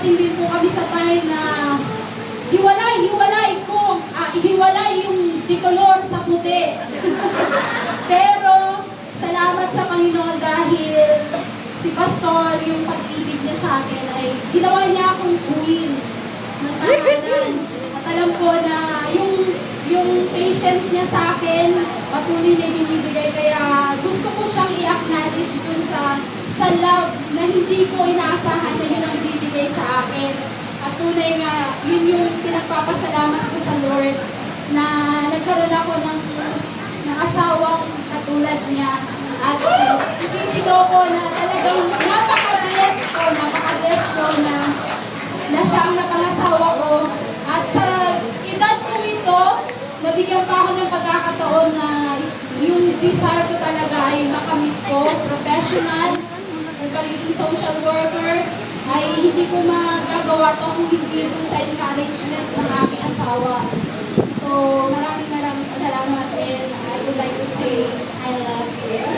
dumating din po kami sa time na hiwalay yung dikolor sa puti. Pero, salamat sa Panginoon dahil si Pastor, yung pag-ibig niya sa akin ay ginawa niya akong queen ng tahanan. At alam ko na yung patience niya sa akin, patuloy na binibigay. Kaya gusto ko siyang i-acknowledge dun sa love na hindi ko inaasahan na yun ang ibibigay sa akin. At tunay nga, yun yung pinagpapasalamat ko sa Lord na nagkaroon ako ng asawang katulad niya. At isisigaw ko na talagang napaka-bless ko na siya ang napangasawa ko. At sa edad ko ito, nabigyan pa ako ng pagkakataon na yung desire ko talaga ay makamit ko, professional, ang pagiging social worker, ay hindi ko magagawa to kung hindi ko sa encouragement ng aking asawa. So, maraming salamat and I would like to say, I love you.